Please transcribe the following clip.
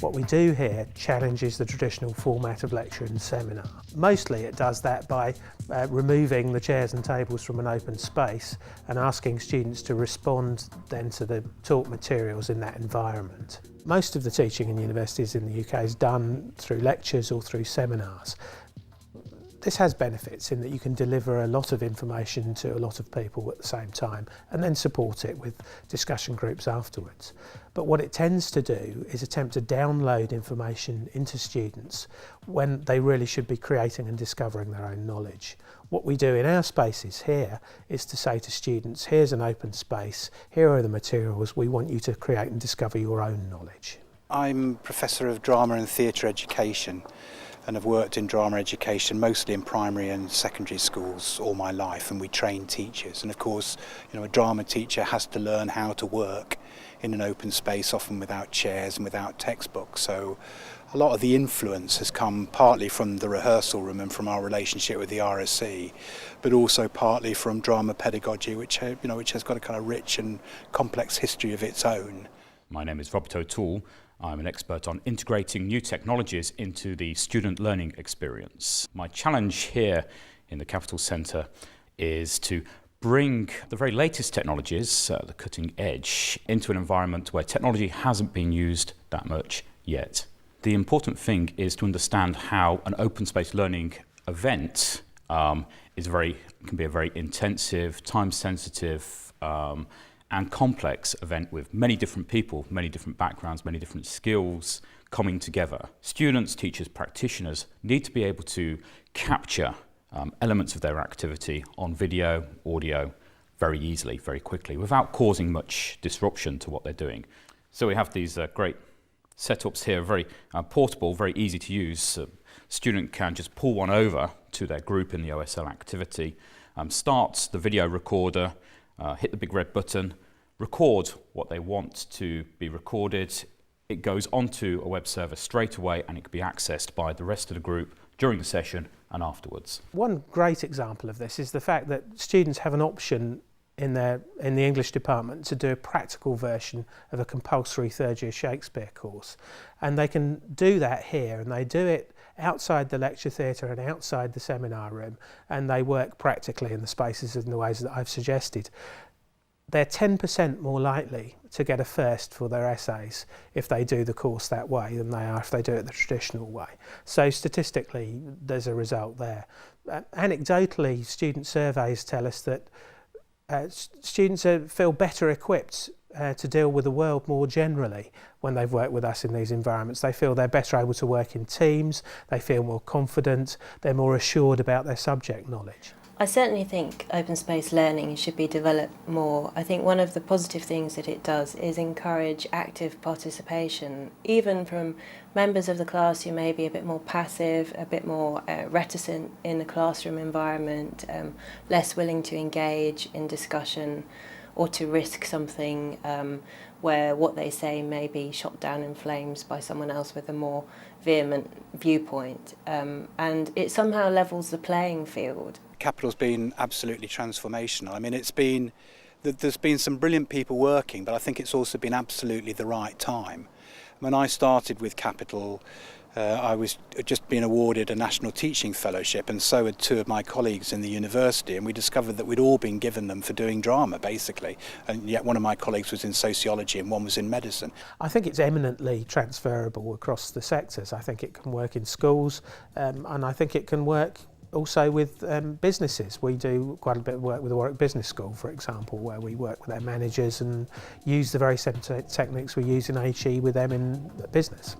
What we do here challenges the traditional format of lecture and seminar. Mostly it does that by removing the chairs and tables from an open space and asking students to respond then to the taught materials in that environment. Most of the teaching in universities in the UK is done through lectures or through seminars. This has benefits in that you can deliver a lot of information to a lot of people at the same time and then support it with discussion groups afterwards. But what it tends to do is attempt to download information into students when they really should be creating and discovering their own knowledge. What we do in our spaces here is to say to students, here's an open space, here are the materials, we want you to create and discover your own knowledge. I'm Professor of Drama and Theatre Education, and have worked in drama education mostly in primary and secondary schools all my life, and we train teachers. And of course, a drama teacher has to learn how to work in an open space, often without chairs and without textbooks. So a lot of the influence has come partly from the rehearsal room and from our relationship with the RSC, but also partly from drama pedagogy, which has got a kind of rich and complex history of its own. My name is Robert O'Toole. I'm an expert on integrating new technologies into the student learning experience. My challenge here in the Capital Centre is to bring the very latest technologies, the cutting edge, into an environment where technology hasn't been used that much yet. The important thing is to understand how an open space learning event can be a very intensive, time sensitive, and complex event with many different people, many different backgrounds, many different skills coming together. Students, teachers, practitioners need to be able to capture elements of their activity on video, audio, very easily, very quickly, without causing much disruption to what they're doing. So we have these great setups here, very portable, very easy to use. A student can just pull one over to their group in the OSL activity, start the video recorder, hit the big red button, record what they want to be recorded. It goes onto a web server straight away and it can be accessed by the rest of the group during the session and afterwards. One great example of this is the fact that students have an option in the English department to do a practical version of a compulsory third year Shakespeare course, and they can do that here, and they do it outside the lecture theatre and outside the seminar room, and they work practically in the spaces in the ways that I've suggested. They're 10% more likely to get a first for their essays if they do the course that way than they are if they do it the traditional way. So statistically there's a result there. Anecdotally, student surveys tell us that students feel better equipped to deal with the world more generally when they've worked with us in these environments. They feel they're better able to work in teams, they feel more confident, they're more assured about their subject knowledge. I certainly think open space learning should be developed more. I think one of the positive things that it does is encourage active participation, even from members of the class who may be a bit more passive, a bit more reticent in the classroom environment, less willing to engage in discussion or to risk something where what they say may be shot down in flames by someone else with a more vehement viewpoint. And it somehow levels the playing field. Capital's been absolutely transformational. I mean, there's been some brilliant people working, but I think it's also been absolutely the right time. When I started with Capital, I was just being awarded a National Teaching Fellowship, and so had two of my colleagues in the university, and we discovered that we'd all been given them for doing drama, basically, and yet one of my colleagues was in sociology and one was in medicine. I think it's eminently transferable across the sectors. I think it can work in schools, and I think it can work also with businesses. We do quite a bit of work with the Warwick Business School, for example, where we work with their managers and use the very same techniques we use in HE with them in business.